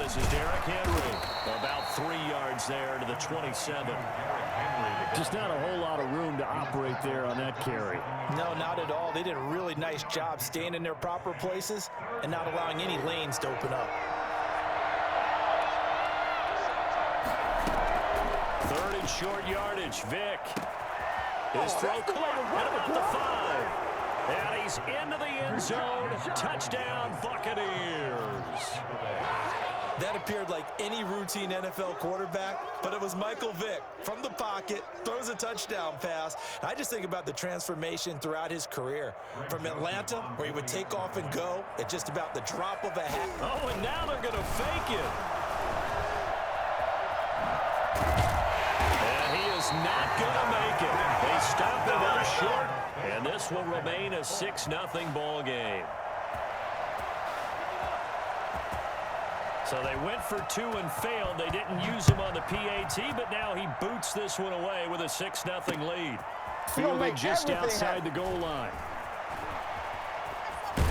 this is Derrick Henry. About 3 yards there to the 27. Just not a whole lot of room to operate there on that carry. No, not at all. They did a really nice job staying in their proper places and not allowing any lanes to open up. 3rd and short yardage. Vick. His throw caught at about the 5. And he's into the end zone. Touchdown, Buccaneers. That appeared like any routine NFL quarterback, but it was Michael Vick from the pocket, throws a touchdown pass. I just think about the transformation throughout his career. From Atlanta, where he would take off and go at just about the drop of a hat. Oh, and now they're going to fake it. And he is not going to make it. They stop him up short, and this will remain a 6-0 ball game. So they went for 2 and failed. They didn't use him on the PAT, but now he boots this one away with a 6-0 lead. Fielded just outside the goal line. And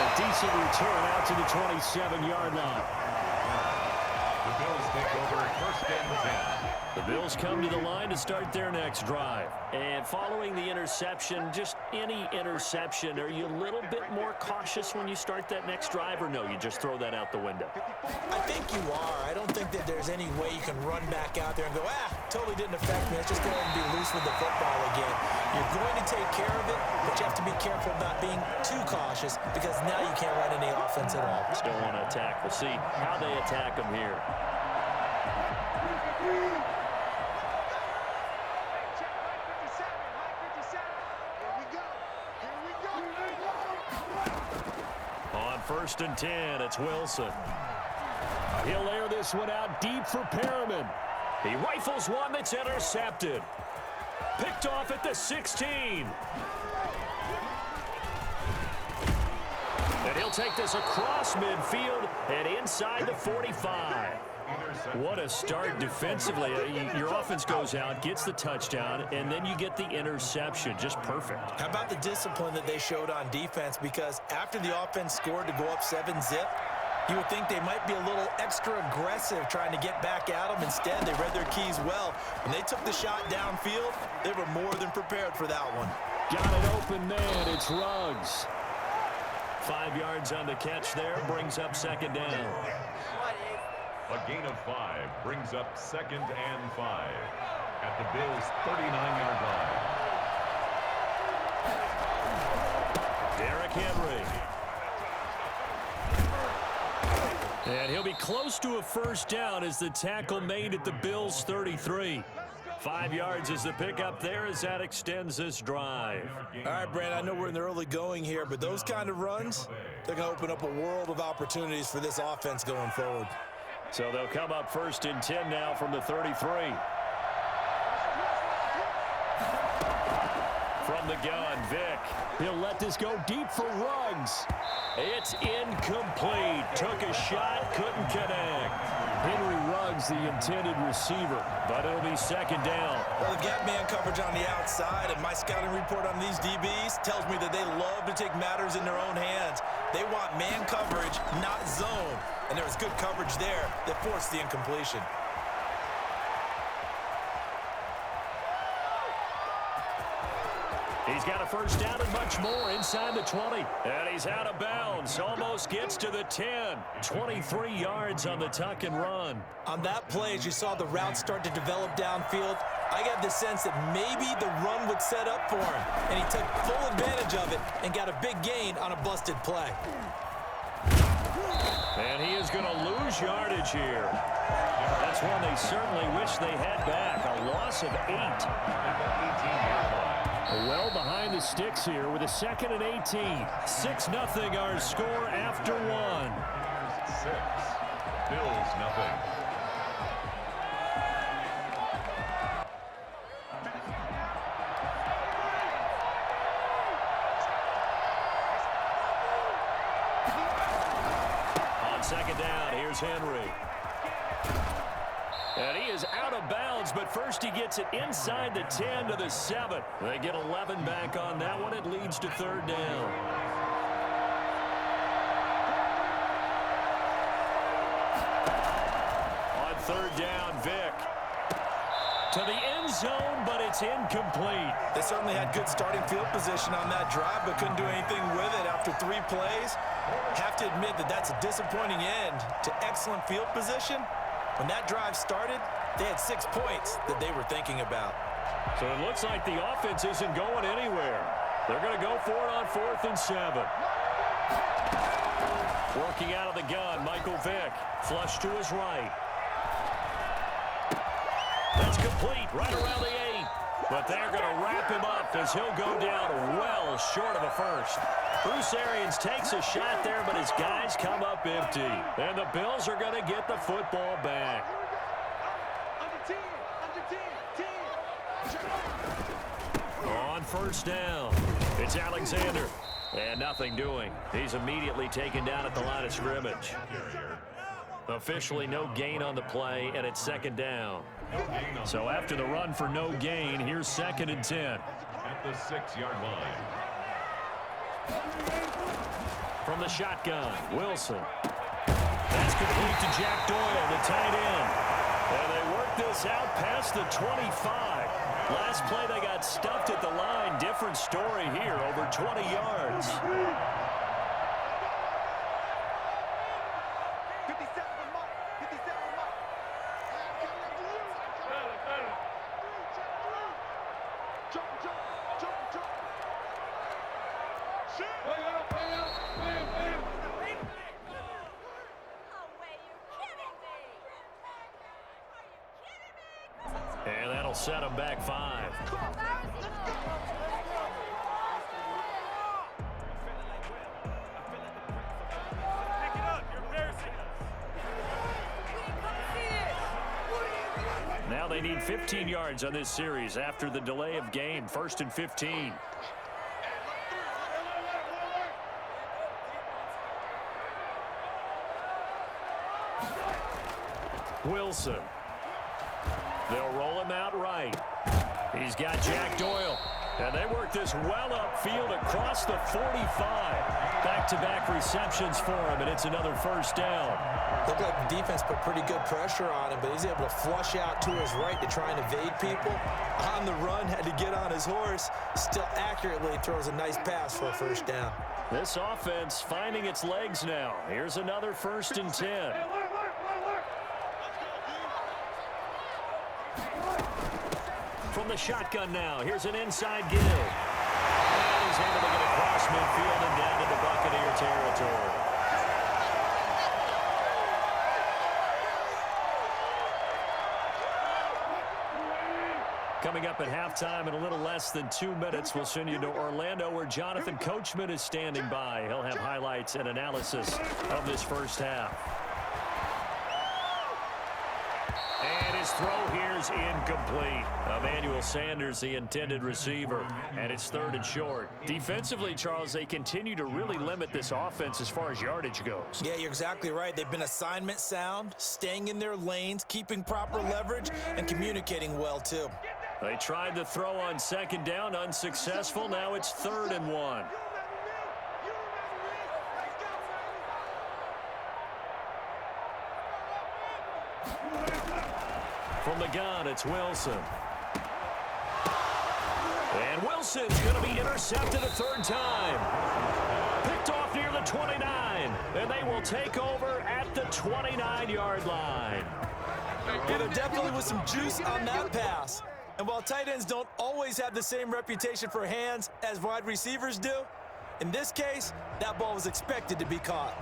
a decent return out to the 27-yard line. The Bills take over 1st and 10. The Bills come to the line to start their next drive. And following the interception, just any interception, are you a little bit more cautious when you start that next drive, or no, you just throw that out the window? I think you are. I don't think that there's any way you can run back out there and go, totally didn't affect me. Let's just go ahead and be loose with the football again. You're going to take care of it, but you have to be careful about being too cautious because now you can't run any offense at all. Still want to attack. We'll see how they attack them here. On 1st and 10, it's Wilson. He'll air this one out deep for Perriman. He rifles one that's intercepted. Picked off at the 16. And he'll take this across midfield and inside the 45. What a start defensively. Your offense goes out, gets the touchdown, and then you get the interception. Just perfect. How about the discipline that they showed on defense? Because after the offense scored to go up 7-zip, you would think they might be a little extra aggressive trying to get back at them. Instead, they read their keys well. When they took the shot downfield, they were more than prepared for that one. Got an open man. It's Ruggs. 5 yards on the catch there. Brings up 2nd down. A gain of 5 brings up 2nd and 5 at the Bills' 39-yard line. Derrick Henry. And he'll be close to a 1st down as the tackle made at the Bills' 33. 5 yards is the pickup there as that extends this drive. All right, Brand, I know we're in the early going here, but those kind of runs, they're going to open up a world of opportunities for this offense going forward. So they'll come up 1st and 10 now from the 33. From the gun, Vick. He'll let this go deep for Ruggs. It's incomplete. Took a shot, couldn't connect. Henry Ruggs, the intended receiver, but it'll be 2nd down. Well, they've got man coverage on the outside, and my scouting report on these DBs tells me that they love to take matters in their own hands. They want man coverage, not zone. And there was good coverage there that forced the incompletion. He's got a 1st down and much more inside the 20. And he's out of bounds. Almost gets to the 10. 23 yards on the tuck and run. On that play, as you saw the route start to develop downfield, I got the sense that maybe the run would set up for him. And he took full advantage of it and got a big gain on a busted play. And he is going to lose yardage here. That's one they certainly wish they had back. A loss of 8. Well behind the sticks here with a 2nd and 18. 6-0 our score after 1. 6. Bills nothing. On 2nd down, here's Henry. And he is out of bounds, but first he gets it inside the 10 to the 7. They get 11 back on that one. It leads to 3rd down. third down. Vick to the end zone, but it's incomplete. They certainly had good starting field position on that drive, but couldn't do anything with it after 3 plays. Have to admit that that's a disappointing end to excellent field position. When that drive started, they had 6 points that they were thinking about. So it looks like the offense isn't going anywhere. They're going to go for it on 4th and 7. Working out of the gun, Michael Vick. Flush to his right. That's complete, right around the 8. But they're going to wrap him up as he'll go down well short of a first. Bruce Arians takes a shot there, but his guys come up empty. And the Bills are going to get the football back. On first down, it's Alexander. And nothing doing. He's immediately taken down at the line of scrimmage. Officially no gain on the play, and it's 2nd down. So after the run for no gain, here's 2nd and 10. At the 6-yard line. From the shotgun, Wilson. That's complete to Jack Doyle, the tight end. And they work this out past the 25. Last play they got stuffed at the line. Different story here, over 20 yards. And that'll set them back 5. Now they need 15 yards on this series after the delay of game. 1st and 15. Wilson. They'll roll him out right. He's got Jack Doyle. And they work this well upfield across the 45. Back-to-back receptions for him, and it's another first down. Looked like the defense put pretty good pressure on him, but he's able to flush out to his right to try and evade people. On the run, had to get on his horse. Still accurately throws a nice pass for a first down. This offense finding its legs now. Here's another 1st and 10. From the shotgun now, here's an inside give. And he's able to get across midfield and down to the Buccaneer territory. Coming up at halftime in a little less than 2 minutes, we'll send you to Orlando where Jonathan Coachman is standing by. He'll have highlights and analysis of this first half. And his throw here's incomplete. Emmanuel Sanders, the intended receiver, and it's 3rd and short. Defensively, Charles, they continue to really limit this offense as far as yardage goes. Yeah, you're exactly right. They've been assignment sound, staying in their lanes, keeping proper leverage, and communicating well, too. They tried the throw on 2nd down, unsuccessful. Now it's 3rd and 1. From the gun, it's Wilson. And Wilson's going to be intercepted a 3rd time. Picked off near the 29. And they will take over at the 29-yard line. Well, there definitely was some juice on that pass. And while tight ends don't always have the same reputation for hands as wide receivers do, in this case, that ball was expected to be caught.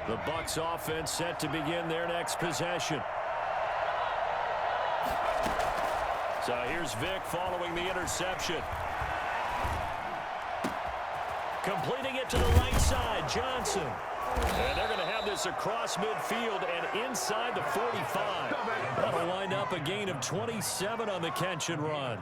The Bucs offense set to begin their next possession. So here's Vick following the interception. Completing it to the right side, Johnson. And they're going to have this across midfield and inside the 45. That'll wind up a gain of 27 on the catch and run.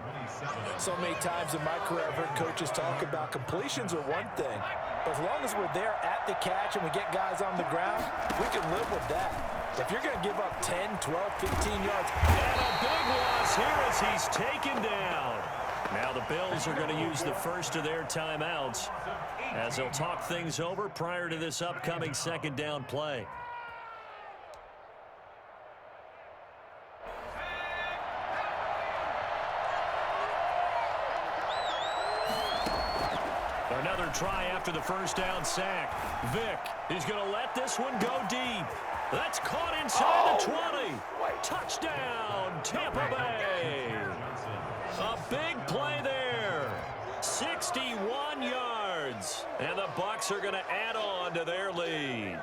So many times in my career, I've heard coaches talk about completions are one thing. But as long as we're there at the catch and we get guys on the ground, we can live with that. If you're going to give up 10, 12, 15 yards. And a big loss here as he's taken down. Now the Bills are going to use the first of their timeouts as they'll talk things over prior to this upcoming second down play. Another try after the first down sack. Vick, he's going to let this one go deep. That's caught inside the 20. Touchdown, Tampa Bay. A big play there. 61 yards. And the Bucs are going to add on to their lead.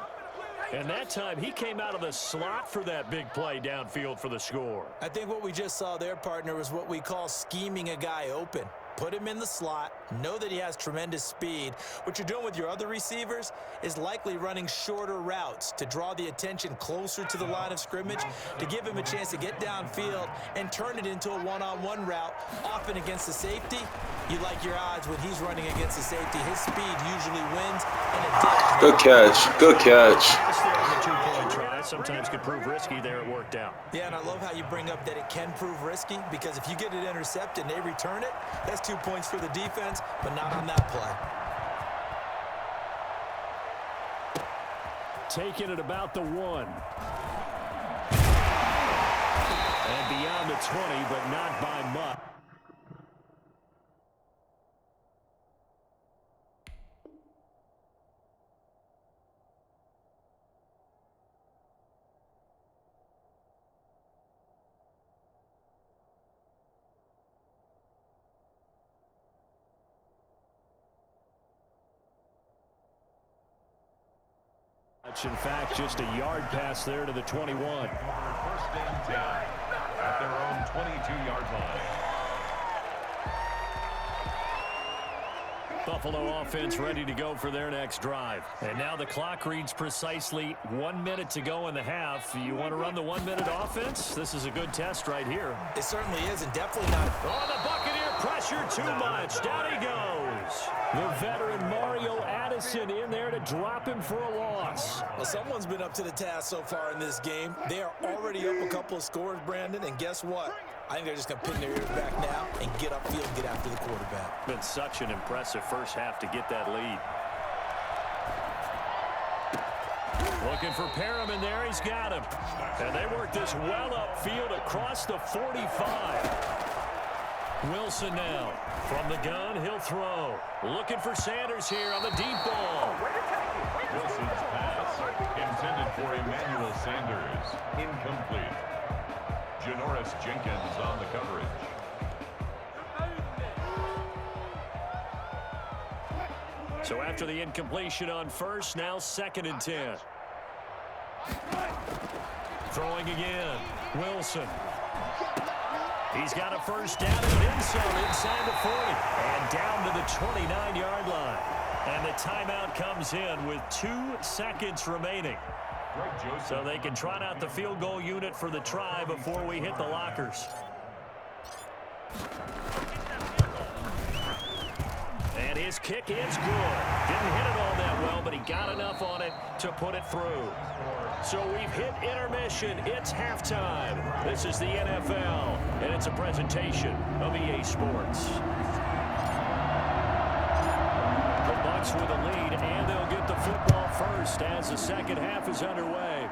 And that time, he came out of the slot for that big play downfield for the score. I think what we just saw there, partner, was what we call scheming a guy open. Put him in the slot, know that he has tremendous speed. What you're doing with your other receivers is likely running shorter routes to draw the attention closer to the line of scrimmage, to give him a chance to get downfield and turn it into a one-on-one route, often against the safety. You like your odds when he's running against the safety. His speed usually wins. Good catch. Good catch. Two-point try sometimes could prove risky. There it worked out. Yeah, and I love how you bring up that it can prove risky, because if you get it intercepted and they return it, that's 2 points for the defense, but not on that play. Taking it about the 1. And beyond the 20, but not by much. In fact, just a yard pass there to the 21. First and 10 at their own 22-yard line. Buffalo offense ready to go for their next drive. And now the clock reads precisely 1 minute to go in the half. You want to run the 1 minute offense? This is a good test right here. It certainly is, and definitely not. Oh, the Buccaneer pressure too much. Down he goes. The veteran Mario Addison in there to drop him for a loss. Well, someone's been up to the task so far in this game. They are already up a couple of scores, Brandon, and guess what? I think they're just going to pin their ears back now and get upfield and get after the quarterback. Been such an impressive first half to get that lead. Looking for Perriman there. He's got him. And they work this well upfield across the 45. Wilson now. From the gun, he'll throw. Looking for Sanders here on the deep ball. Wilson's pass intended for Emmanuel Sanders. Incomplete. Janoris Jenkins on the coverage. So after the incompletion on first, now 2nd and 10. Throwing again. Wilson. He's got a first down and then some inside the 40. And down to the 29-yard line. And the timeout comes in with 2 seconds remaining. So they can trot out the field goal unit for the try before we hit the lockers. And his kick is good. Didn't hit it all that well, but he got enough on it to put it through. So we've hit intermission. It's halftime. This is the NFL, and it's a presentation of EA Sports. The Bucs with a lead, and they'll get the football first as the second half is underway.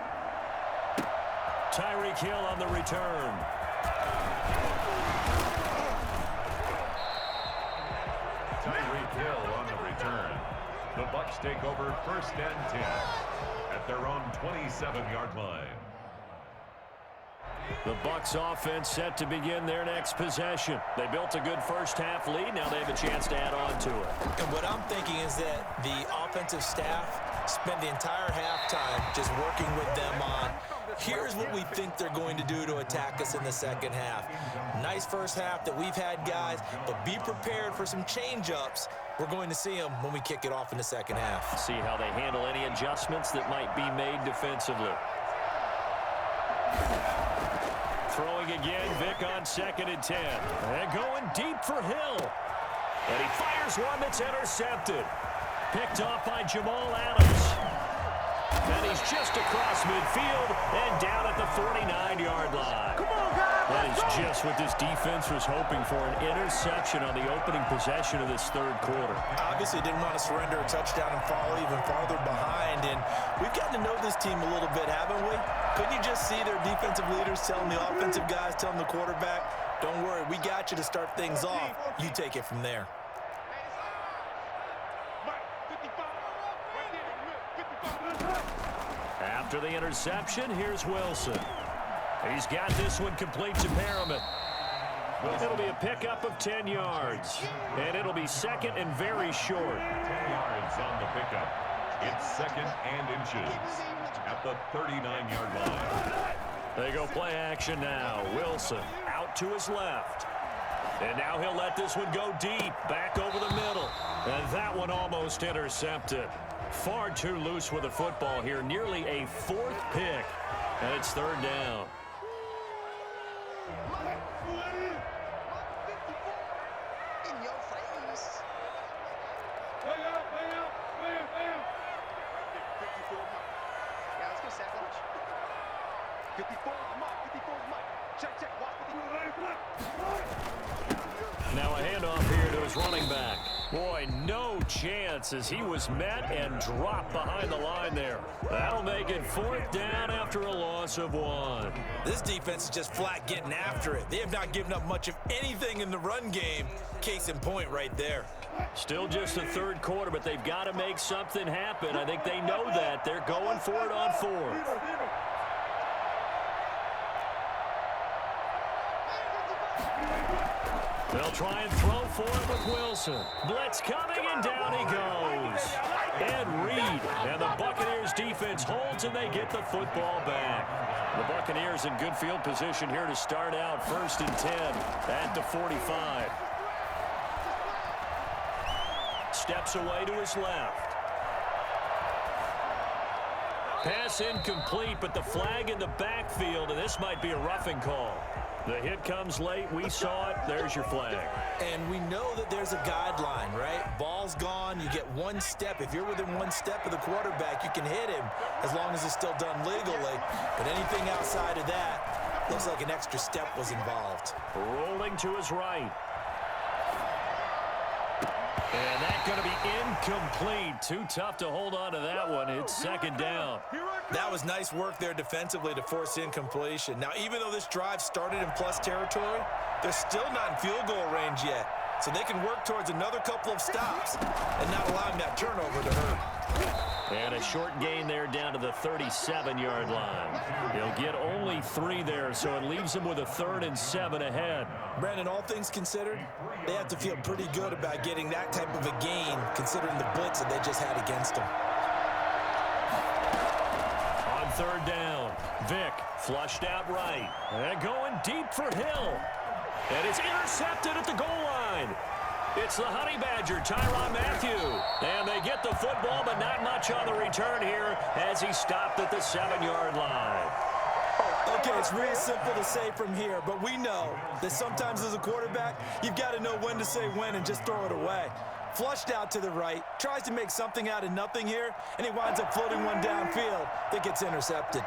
Tyreek Hill on the return. Tyreek Hill on the return. The Bucs take over 1st and 10 at their own 27-yard line. The Bucs offense set to begin their next possession. They built a good first half lead. Now they have a chance to add on to it. And what I'm thinking is that the offensive staff spent the entire halftime just working with them on, here's what we think they're going to do to attack us in the second half. Nice first half that we've had, guys, but be prepared for some change-ups. We're going to see them when we kick it off in the second half. See how they handle any adjustments that might be made defensively. Throwing again, Vick on 2nd and 10. And going deep for Hill. And he fires one that's intercepted. Picked off by Jamal Adams. And he's just across midfield and down at the 49-yard line. Come on, guys. That is just what this defense was hoping for, an interception on the opening possession of this third quarter. Obviously didn't want to surrender a touchdown and fall even farther behind, and we've gotten to know this team a little bit, haven't we? Couldn't you just see their defensive leaders telling the offensive guys, telling the quarterback, don't worry, we got you to start things off. You take it from there. After the interception, here's Wilson. He's got this one complete to Perriman. It'll be a pickup of 10 yards. And it'll be second and very short. 10 yards on the pickup. It's second and inches at the 39-yard line. They go play action now. Wilson out to his left. And now he'll let this one go deep, back over the middle. And that one almost intercepted. Far too loose with the football here. Nearly a fourth pick. And it's third down. Now a handoff here to his running back. Boy, no chance as he was met and dropped behind the line there. That'll make it fourth down after a loss of 1. This defense is just flat getting after it. They have not given up much of anything in the run game. Case in point right there. Still just the third quarter, but they've got to make something happen. I think they know that. They're going for it on fourth. They'll try and throw for it with Wilson. Blitz coming, and down he goes. And Reed. And the Buccaneers defense holds, and they get the football back. The Buccaneers in good field position here to start out. First and 10 at the 45. Steps away to his left. Pass incomplete, but the flag in the backfield, and this might be a roughing call. The hit comes late. We saw it. There's your flag. And we know that there's a guideline, right? Ball's gone. You get one step. If you're within one step of the quarterback, you can hit him as long as it's still done legally. But anything outside of that, looks like an extra step was involved. Rolling to his right. And that's going to be incomplete. Too tough to hold on to that one. It's second down. That was nice work there defensively to force incompletion. Now, even though this drive started in plus territory, they're still not in field goal range yet. So they can work towards another couple of stops and not allowing that turnover to hurt. And a short gain there down to the 37-yard line. He'll get only 3 there, so it leaves him with a 3rd and 7 ahead. Brandon, all things considered, they have to feel pretty good about getting that type of a gain, considering the blitz that they just had against them. On third down, Vick flushed out right. And going deep for Hill. And it's intercepted at the goal line. It's the Honey Badger, Tyrann Mathieu. And they get the football, but not much on the return here as he stopped at the 7-yard line. Okay, it's real simple to say from here, but we know that sometimes as a quarterback, you've got to know when to say when and just throw it away. Flushed out to the right, tries to make something out of nothing here, and he winds up floating one downfield that gets intercepted.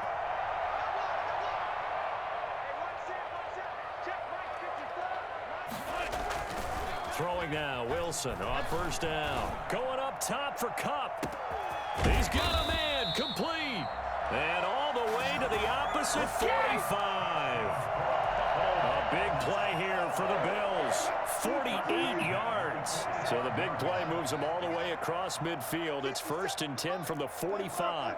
Throwing now, Wilson on first down. Going up top for Kupp. He's got a man, complete. And all the way to the opposite 45. A big play here for the Bills. 48 yards. So the big play moves them all the way across midfield. It's 1st and 10 from the 45.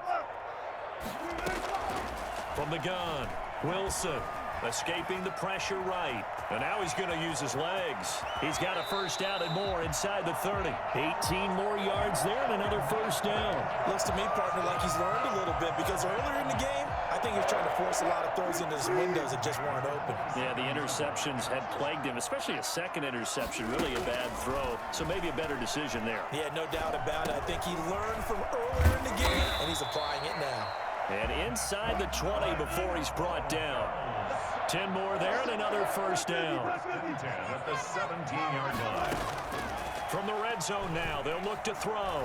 From the gun, Wilson escaping the pressure right. And now he's going to use his legs. He's got a first down and more inside the 30. 18 more yards there and another first down. Looks to me, partner, like he's learned a little bit because earlier in the game, I think he was trying to force a lot of throws into his windows that just weren't open. Yeah, the interceptions had plagued him, especially a second interception, really a bad throw. So maybe a better decision there. Yeah, no doubt about it. I think he learned from earlier in the game, and he's applying it now. And inside the 20 before he's brought down. 10 more there and another first down. At the 17-yard line. From the red zone now, they'll look to throw.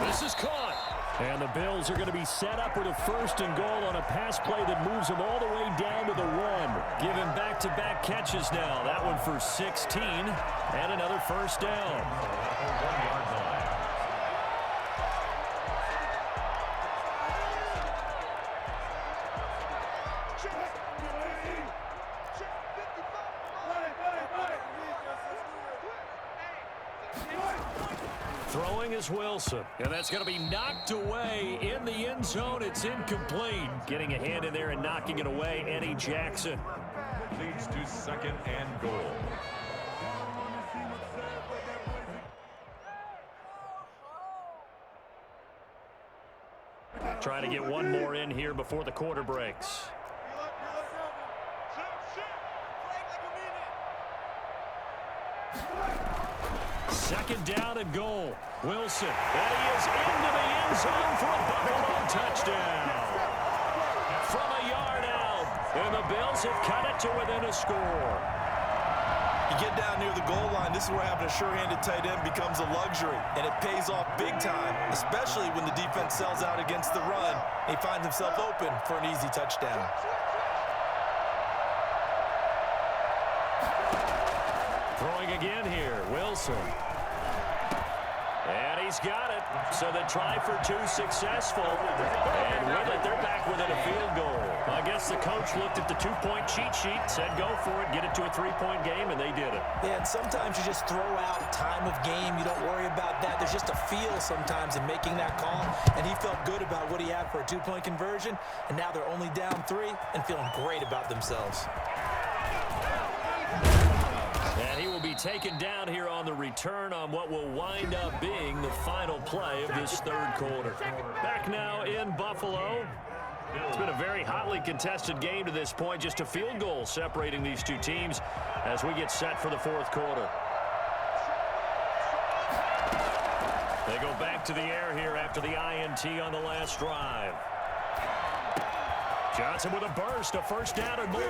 This is caught. And the Bills are going to be set up with a 1st and goal on a pass play that moves them all the way down to the 1. Give him back-to-back catches now. That one for 16 and another 1st down. Throwing is Wilson, and that's going to be knocked away in the end zone. It's incomplete. Getting a hand in there and knocking it away, Eddie Jackson. Leads to 2nd and goal. Trying to get one more in here before the quarter breaks. Second down and goal. Wilson, and he is into the end zone for a Buffalo touchdown. From a yard out, and the Bills have cut it to within a score. You get down near the goal line, this is where having a sure-handed tight end becomes a luxury, and it pays off big time, especially when the defense sells out against the run, and he finds himself open for an easy touchdown. Throwing again here, Wilson. And he's got it. So the try for 2 successful. And with it, they're back within a field goal. I guess the coach looked at the 2-point cheat sheet, said go for it, get it to a 3-point game, and they did it. Yeah, and sometimes you just throw out time of game. You don't worry about that. There's just a feel sometimes in making that call, and he felt good about what he had for a 2-point conversion, and now they're only down 3 and feeling great about themselves. And he will be taken down here on the return on what will wind up being the final play of this 3rd quarter. Back now in Buffalo. It's been a very hotly contested game to this point. Just a field goal separating these two teams as we get set for the 4th quarter. They go back to the air here after the INT on the last drive. Johnson with a burst, a 1st down and more.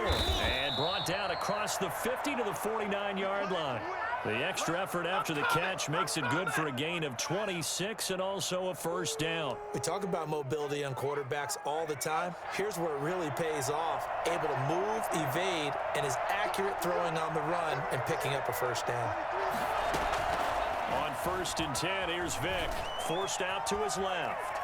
And brought down across the 50 to the 49-yard line. The extra effort after the catch makes it good for a gain of 26 and also a 1st down. We talk about mobility on quarterbacks all the time. Here's where it really pays off. Able to move, evade, and is accurate throwing on the run and picking up a 1st down. On 1st and 10, here's Vick. Forced out to his left.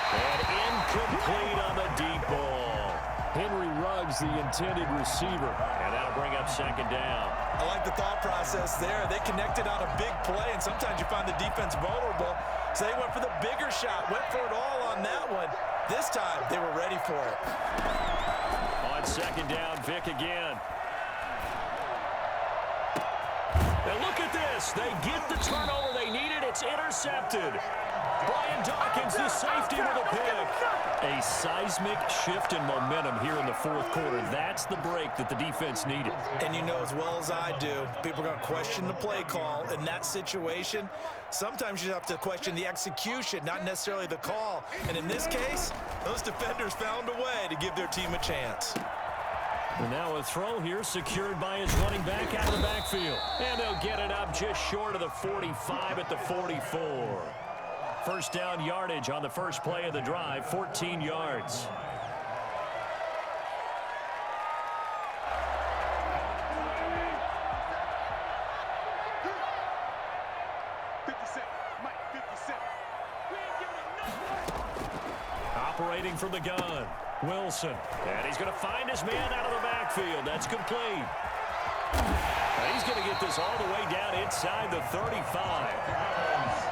And incomplete on the deep ball. Henry Ruggs, the intended receiver. And that'll bring up 2nd down. I like the thought process there. They connected on a big play, and sometimes you find the defense vulnerable. So they went for the bigger shot, went for it all on that one. This time, they were ready for it. On 2nd down, Vick again. And look at this. They get the turnover they needed. It's intercepted. Brian Dawkins, the safety with a pick. A seismic shift in momentum here in the 4th quarter. That's the break that the defense needed. And you know as well as I do, people are going to question the play call in that situation. Sometimes you have to question the execution, not necessarily the call. And in this case, those defenders found a way to give their team a chance. And now a throw here secured by his running back out of the backfield. And they'll get it up just short of the 45 at the 44. 1st down yardage on the first play of the drive, 14 yards. Operating from the gun, Wilson. And he's going to find his man out of the backfield. That's complete. And he's going to get this all the way down inside the 35.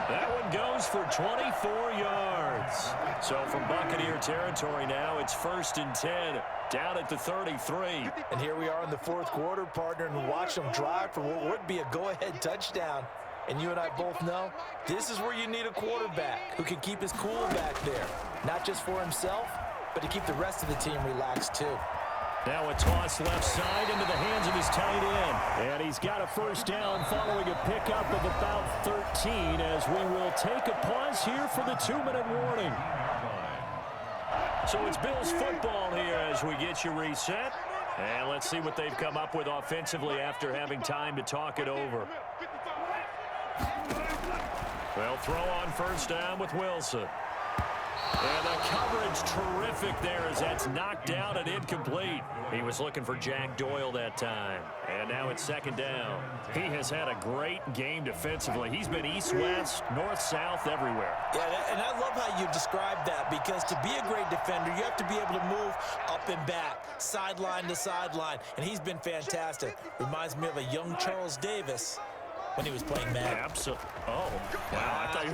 That one goes for 24 yards. So from Buccaneer territory now, it's 1st and 10 down at the 33. And here we are in the 4th quarter, partner, and watch them drive for what would be a go-ahead touchdown. And you and I both know this is where you need a quarterback who can keep his cool back there, not just for himself, but to keep the rest of the team relaxed too. Now a toss left side into the hands of his tight end. And he's got a 1st down following a pickup of about 13 as we will take a pause here for the 2-minute warning. So it's Bills football here as we get you reset. And let's see what they've come up with offensively after having time to talk it over. They'll throw on first down with Wilson. And the coverage terrific there as that's knocked down and incomplete. He was looking for Jack Doyle that time. And now it's second down. He has had a great game defensively. He's been east-west, north-south, everywhere. Yeah, and I love how you described that, because to be a great defender, you have to be able to move up and back, sideline to sideline, and he's been fantastic. Reminds me of a young Charles Davis when he was playing Madden. Absolutely. Oh, wow. I thought you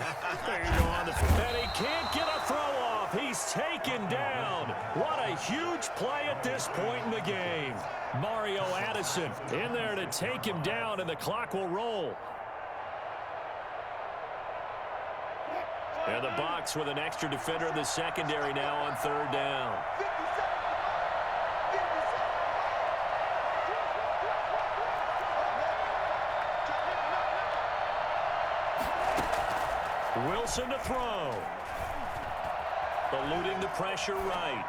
were going on the field. And he can't get a throw off. He's taken down. What a huge play at this point in the game. Mario Addison in there to take him down, and the clock will roll. And the Bucs with an extra defender in the secondary now on third down. Wilson to throw. Eluding the pressure right.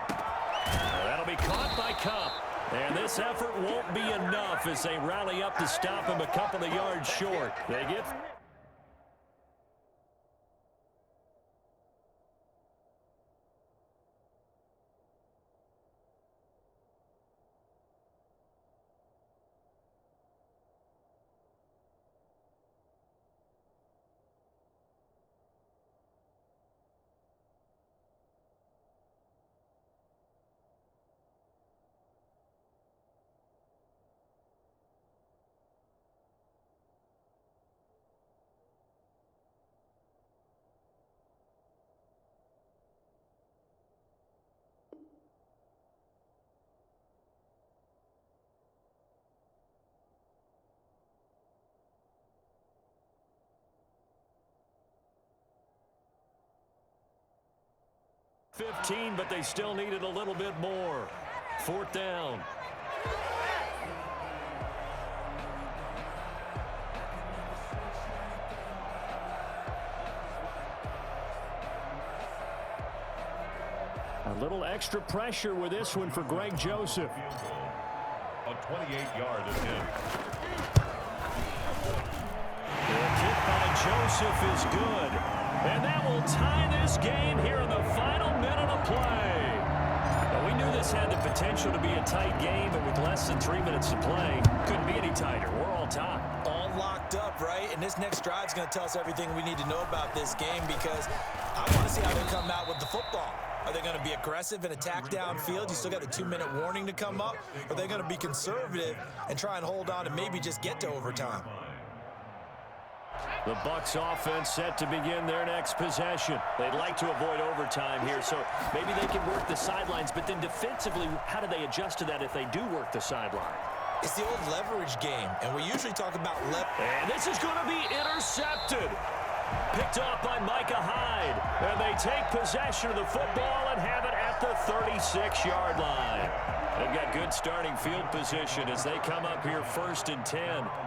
That'll be caught by Kupp. And this effort won't be enough as they rally up to stop him a couple of yards short. They get... ...15, but they still needed a little bit more. Fourth down. A little extra pressure with this one for Greg Joseph. A 28-yard attempt. The kick by Joseph is good. And that will tie this game here in the final minute of play. Well, we knew this had the potential to be a tight game, but with less than 3 minutes to play, couldn't be any tighter. We're all tied. All locked up, right? And this next drive is going to tell us everything we need to know about this game, because I want to see how they come out with the football. Are they going to be aggressive and attack downfield? You still got a 2-minute warning to come up? Or are they going to be conservative and try and hold on and maybe just get to overtime? The Bucs offense set to begin their next possession. They'd like to avoid overtime here, so maybe they can work the sidelines, but then defensively, how do they adjust to that if they do work the sideline? It's the old leverage game, and we usually talk about leverage. And this is going to be intercepted. Picked off by Micah Hyde. And they take possession of the football and have it at the 36-yard line. They've got good starting field position as they come up here 1st and 10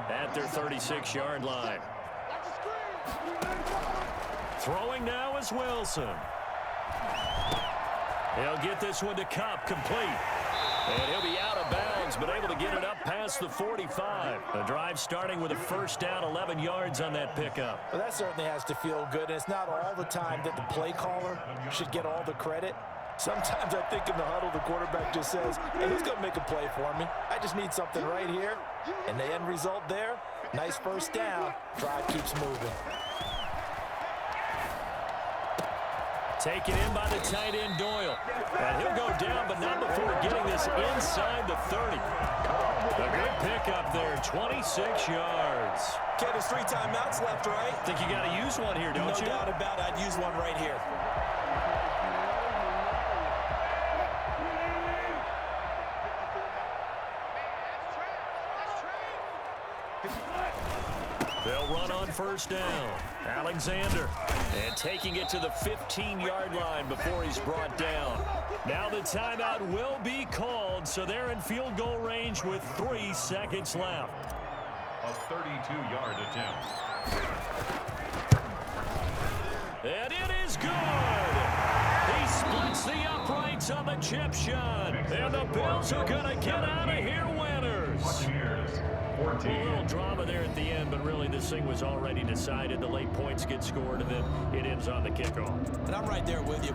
at their 36-yard line. Throwing now is Wilson. He'll get this one to Kupp, complete. And he'll be out of bounds, but able to get it up past the 45. The drive starting with a first down, 11 yards on that pickup. Well, that certainly has to feel good. And it's not all the time that the play caller should get all the credit. Sometimes I think in the huddle, the quarterback just says, hey, who's going to make a play for me? I just need something right here. And the end result there, nice first down. Drive keeps moving. Taken in by the tight end, Doyle. And he'll go down, but not before getting this inside the 30. A good pickup there, 26 yards. Okay, there's 3 timeouts left, right? Think you got to use one here, don't you? No doubt about it. I'd use one right here. They'll run on first down. Alexander. And taking it to the 15-yard line before he's brought down. Now the timeout will be called, so they're in field goal range with 3 seconds left. A 32-yard attempt. And it is good. He splits the uprights on the chip shot. And the Bills are going to get out of here winners. 14. A little drama there at the end, but really this thing was already decided. The late points get scored, and then it ends on the kickoff. And I'm right there with you.